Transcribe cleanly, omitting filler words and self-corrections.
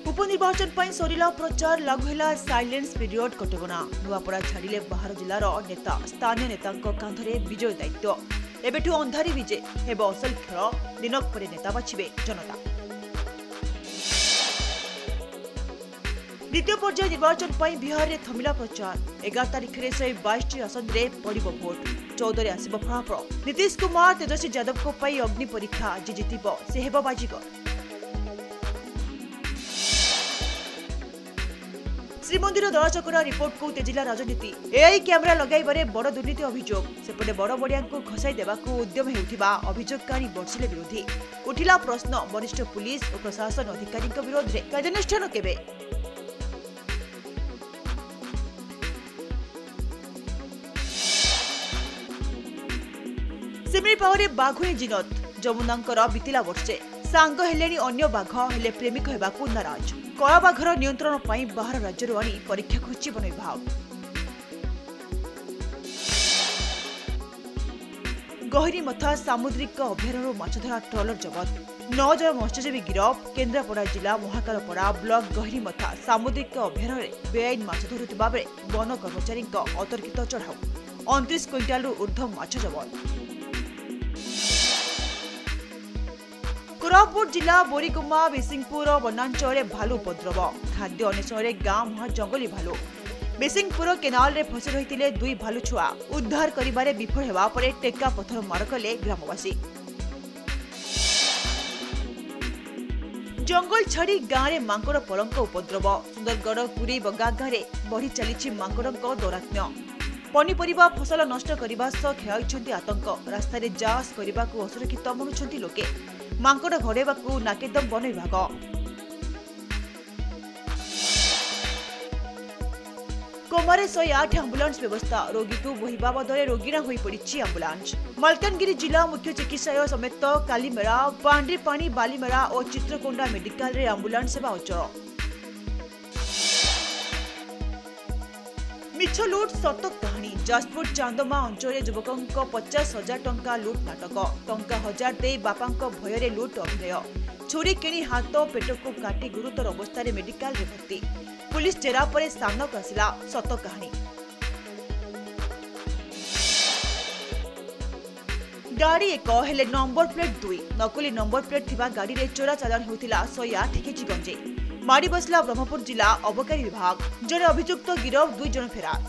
उपनिर्वाचन पर सरिला प्रचार लागू है साइलेंस पीरियड कटकणा नुआपड़ा छाड़िले बाहर जिलार नेता स्थानीय नेता कांधरे विजय दायित्व एबेठू अंधारी विजे हेब असल खेल दिनक पर नेता बाछिबे जनता। द्वितीय पर्याय निर्वाचन पर बिहार में थमिला प्रचार 11 तारिख में 122 आसन में पड़ भोट 14 आसब फलाफल नीतीश कुमार तेजस्वी यादव को अग्नि परीक्षा जी जितिब से हेब बाजीगर। श्रीमंदिर दलाचकरा रिपोर्ट को तेजिला राजनीति एआई कैमेरा लगाइबारे बड़ दुर्नीति अभियोग सेपटे बड़ बड़िया खसाई देवाकू उद्यम हेउथिबा अभियोगकारी बर्षिले विरोधी उठिला प्रश्न वरिष्ठ पुलिस और प्रशासन अधिकारी विरोध में कार्यानुष्ठान केबे। सिमरीपावरे बाघुणी जिनत जमुनांकर बीतिला वर्षे सांग हेलेनी अन्य बाघ हेले प्रेमिक हेबाकू नाराज कला बाघर नियंत्रण पाई बाहर राज्य आनी परीक्षा खोजी वन विभाग। गहिरीमथा सामुद्रिक अभयारण्य माछधरा ट्रलर जबत 9 जन मत्स्यजीवी गिरफ केन्द्रापड़ा जिला महाकालपड़ा ब्लॉक गहिरीमथा सामुद्रिक अभयारण्य बेआईन माछ धरुथिबा बेले वन कर्मचारी अतर्कित चढ़ाऊ 29 क्विंटाल ऊर्ध्व माछ जबत। कोरापुट जिला बोरीगुमा बिसिंगपुर वनांचल भालू उपद्रव खाद्य अन्वेषण गाँ मुहां जंगली भालू बिसिंगपुर केनाल रे फसी रही 2 भालू छुआ उद्धार करिबारे विफल हेबा परे टेका पत्थर मार कले ग्रामवासी। जंगल छाड़ी गाँव में मांकड़ पलंक उपद्रव सुंदरगढ़ पुरी बगा गाँव में बढ़ी चली मांकड़ों दौरात्म्य पनीपरिबा फसल नष्ट करने सह खेल आतंक रास्तार जास करने को असुरक्षित मनुंट लोके मांकड़ घड़ेवा नाकेदम वन विभाग। कोमारे 108 आंबुलांस व्यवस्था रोगी को बोहिबा बदले रोगीणा हो पड़ी आंबुलांस। मलकानगिरी जिला मुख्य चिकित्सालय समेत कालीमेरा पांड्रीपाणी बालीमेरा और चित्रकोंडा मेडिकल रे आंबुलांस सेवा अचल। मिछ लुट सत कहानी जाजपुर चांदमा अंचल युवकों 50,000 टंका लुट नाटक टंका 1000 दे बापा भय लुट अभिनय छुरी किणी हाथ पेट को काटी गुरुतर अवस्था मेडिकल रे भर्ती पुलिस जेरा पर सामना आसिला सत कहानी। गाड़ी 1 हेले नंबर प्लेट 2 नकली नंबर प्लेट थिबा गाड़ी रे चोरा चालान होतिला 108 केजी गंजे माड़ी बसला ब्रह्मपुर जिला अबकारी विभाग जड़े अभियुक्त गिरफ 2 जन फेरार।